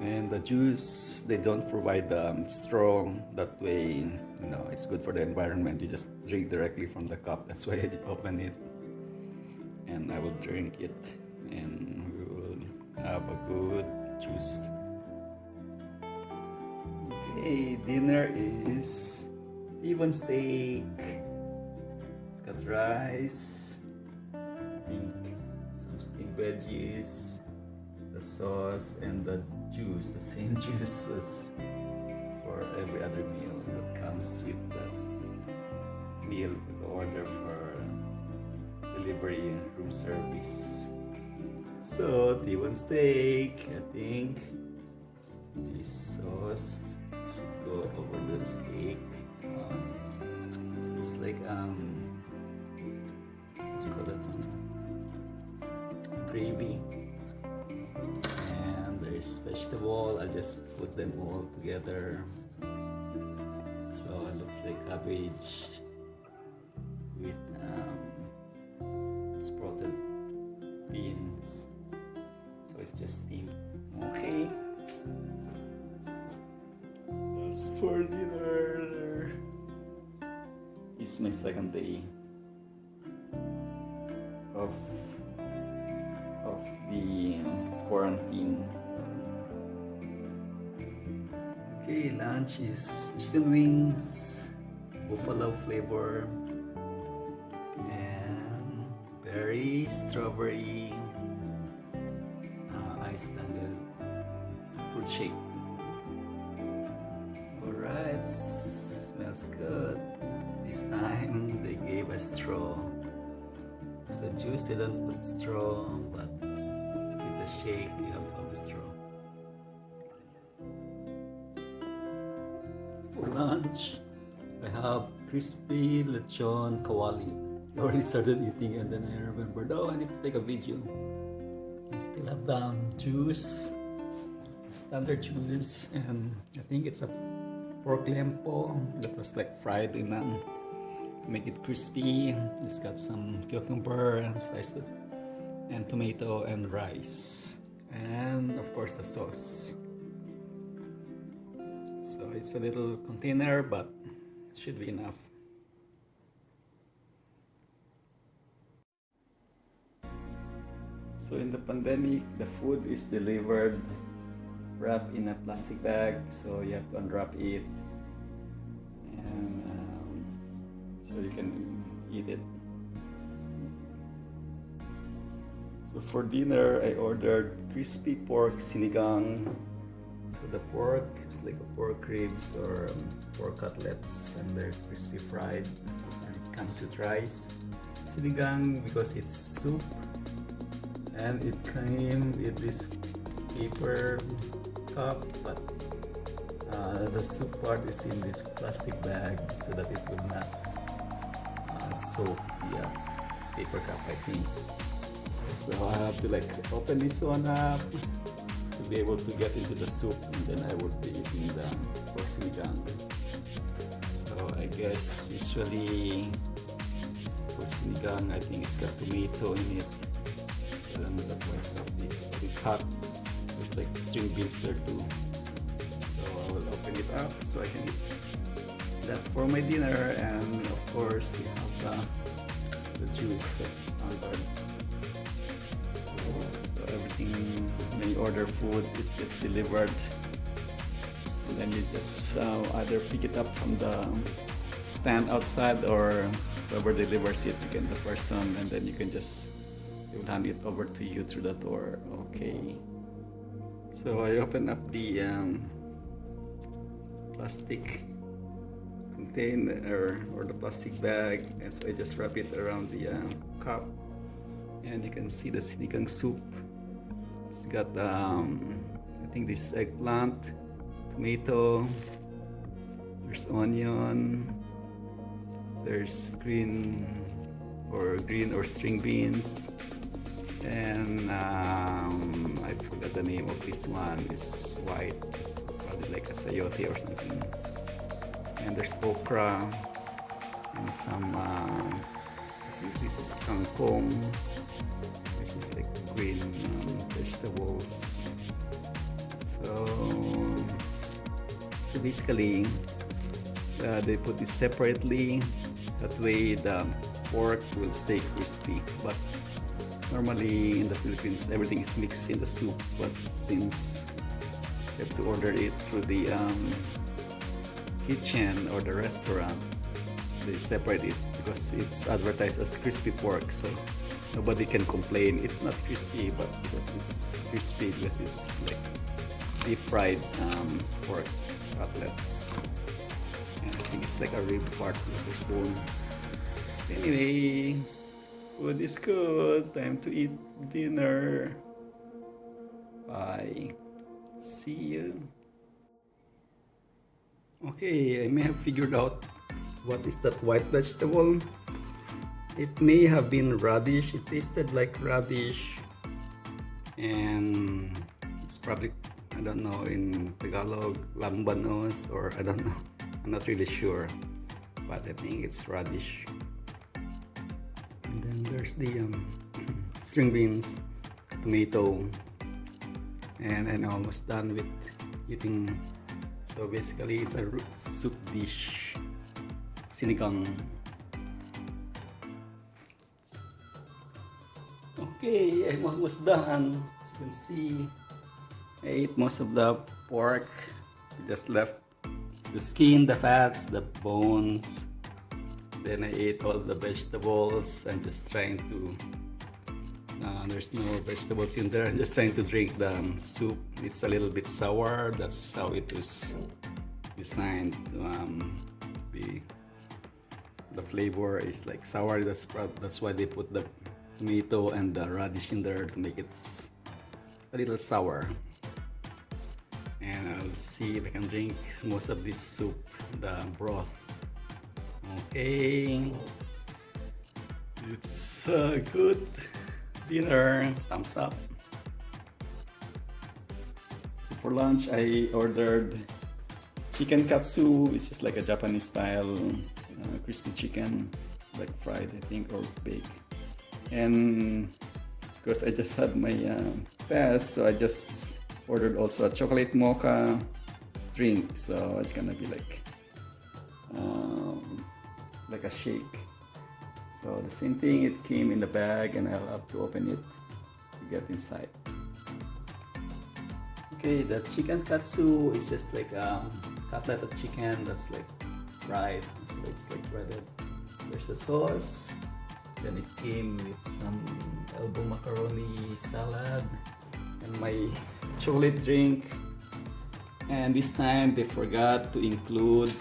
And the juice, they don't provide straw. That way, it's good for the environment. You just drink directly from the cup. That's why I open it and I will drink it, and we will have a good juice. Okay, dinner is T-bone steak. It's got rice, I think some steamed veggies, the sauce, and the juice, the same juice as for every other meal that comes with that meal with the order for delivery and room service. So T-bone steak, I think this sauce should go over the steak. So it's like what you call that one? Gravy. And there's vegetable. I'll just put them all together. So it looks like cabbage with sprouted beans. So it's just steamed. Okay. That's for dinner. It's my second day of the quarantine. Okay, lunch is chicken wings, buffalo flavor, and berry, strawberry, ice blended fruit shake. Alright, smells good. This time they gave a straw. Because the juice they don't put straw, but with the shake you have to have a straw. For lunch, I have crispy lechon kawali. I already started eating and then I remembered, oh, I need to take a video. I still have the juice, standard juice, and I think it's a pork lempo that was like fried in to make it crispy. It's got some cucumber sliced and tomato and rice, and of course the sauce. So it's a little container, but it should be enough. So in the pandemic, the food is delivered wrapped in a plastic bag, so you have to unwrap it, and so you can eat it. So for dinner, I ordered crispy pork sinigang. So the pork is like a pork ribs or pork cutlets, and they're crispy fried, and it comes with rice. Sinigang because it's soup, and it came with this paper cup, but the soup part is in this plastic bag so that it will not soak the paper cup, I think. So I have to like open this one up to be able to get into the soup, and then I would be eating the pork sinigang. So I guess usually pork sinigang, I think it's got tomato in it. I don't know what stuff is, but it's hot. There's like string beans there too. So I will open it up so I can eat. That's for my dinner, and of course we have the juice that's standard. So everything, when you order food, it gets delivered, and then you just either pick it up from the stand outside, or whoever delivers it, you get the person, and then you can just, they will hand it over to you through the door. Okay. So I open up the plastic container or the plastic bag, and so I just wrap it around the cup, and you can see the sinigang soup. It's got I think this eggplant, tomato, there's onion, there's green or string beans, and I forgot the name of this one. It's white, so probably like a sayote or something. And there's okra and some I think this is kangkong. This is like green vegetables. So So basically, they put this separately. That way the pork will stay crispy. But normally in the Philippines, everything is mixed in the soup. But since you have to order it through the kitchen or the restaurant, they separate it because it's advertised as crispy pork. So nobody can complain. It's not crispy, but because it's crispy because it's like deep fried pork cutlets. And I think it's like a rib part with this bone. Anyway, food is good. Time to eat dinner. Bye. See you. Okay, I may have figured out what is that white vegetable. It may have been radish. It tasted like radish. And it's probably, I don't know, in Tagalog, lambanos, or I don't know. I'm not really sure. But I think it's radish. And then there's the string beans, tomato. And I'm almost done with eating. So basically it's a soup dish, sinigang. Okay, I'm almost done. As you can see, I ate most of the pork. Just left the skin, the fats, the bones. Then I ate all the vegetables. I'm just trying to, there's no vegetables in there. I'm just trying to drink the soup. It's a little bit sour. That's how it was designed to be. The flavor is like sour. That's why they put the tomato and the radish in there to make it a little sour. And I'll see if I can drink most of this soup, the broth. Okay, it's a good dinner. Thumbs up. So for lunch, I ordered chicken katsu. It's just like a Japanese style crispy chicken, like fried, I think, or baked. And because I just had my fast, so I just ordered also a chocolate mocha drink. So it's gonna be like a shake. So the same thing, it came in the bag and I'll have to open it to get inside. Okay, the chicken katsu is just like a cutlet of chicken that's like fried, so it's like breaded. There's a sauce, then it came with some elbow macaroni salad and my chocolate drink. And this time they forgot to include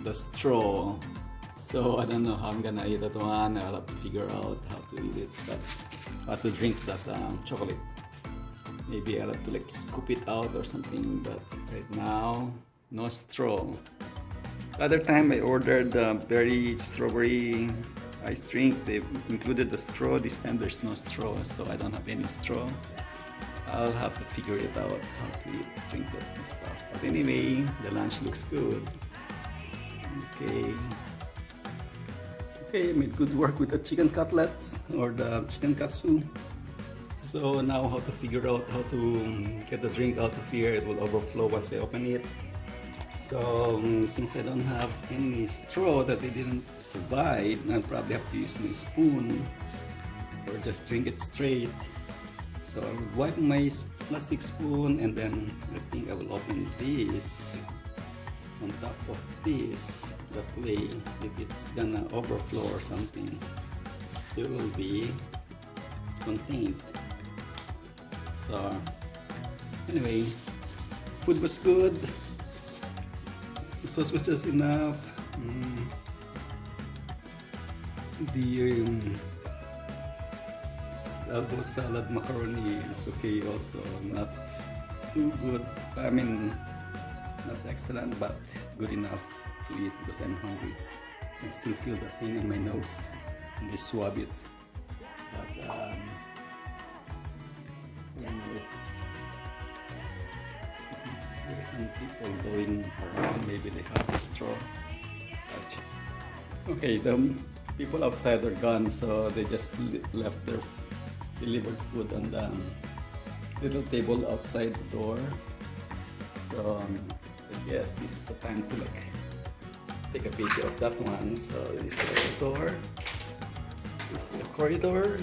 the straw. So I don't know how I'm gonna eat that one. I'll have to figure out how to eat it, but how to drink that chocolate. Maybe I'll have to like scoop it out or something, but right now, no straw. The other time I ordered berry strawberry iced drink. They included the straw. This time there's no straw, so I don't have any straw. I'll have to figure it out how to drink that and stuff. But anyway, the lunch looks good. Okay. Okay, I made good work with the chicken cutlets or the chicken katsu. So now how to figure out how to get the drink out of here. It will overflow once I open it. So since I don't have any straw that they didn't provide, I'll probably have to use my spoon or just drink it straight. So I will wipe my plastic spoon and then I think I will open this on top of this. That way, if it's gonna overflow or something, it will be contained. So anyway, food was good. The sauce was just enough. The elbow salad macaroni is okay also. Not too good. I mean, not excellent, but good enough to eat because I'm hungry. I can still feel the thing in my nose. And they swab it. But I don't know if there's some people going around. Maybe they have a straw. But, okay, the people outside are gone, so they just left their delivered food on the little table outside the door. So I guess this is the time to like take a picture of that one. So this is the door, this is the corridor,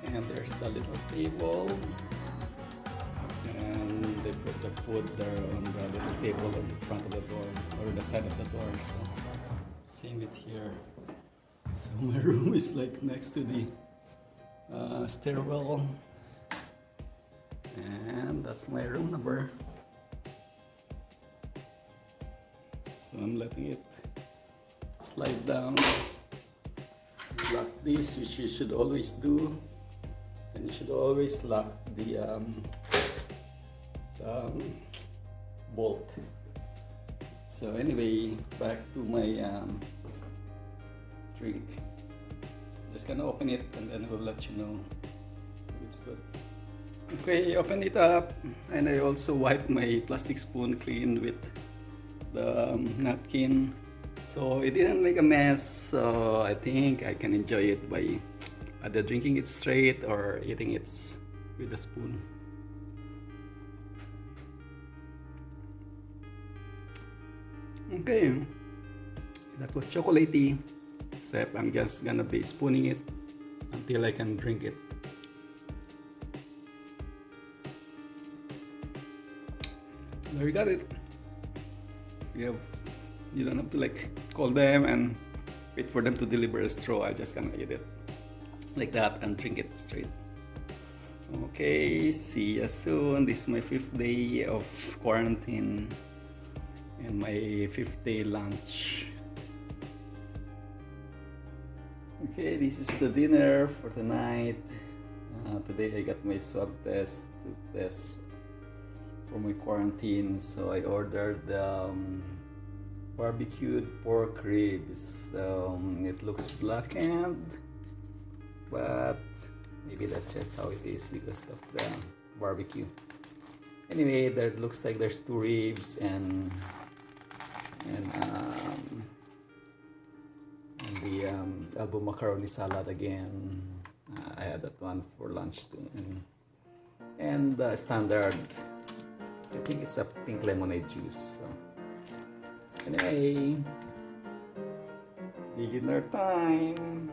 and there's the little table, and they put the food there on the little table on the front of the door or the side of the door. So same with here. So my room is like next to the stairwell, and that's my room number. So I'm letting it slide down. Lock this, which you should always do, and you should always lock the bolt. So anyway, back to my drink. Just gonna open it and then we'll let you know if it's good. Okay, open it up, and I also wipe my plastic spoon clean with the napkin, so it didn't make a mess. So I think I can enjoy it by either drinking it straight or eating it with a spoon. Okay, that was chocolatey, except I'm just gonna be spooning it until I can drink it. There you got it. You don't have to like call them and wait for them to deliver a straw. I just gonna eat it like that and drink it straight. Okay, see you soon. This is my 5th day of quarantine and my 5th day lunch. Okay, this is the dinner for tonight. Today I got my swab test to test for my quarantine, so I ordered barbecued pork ribs. It looks blackened, but maybe that's just how it is because of the barbecue. Anyway, there looks like there's 2 ribs and the elbow macaroni salad again. I had that one for lunch too, and the standard, I think it's a pink lemonade juice. So anyway, dinner time.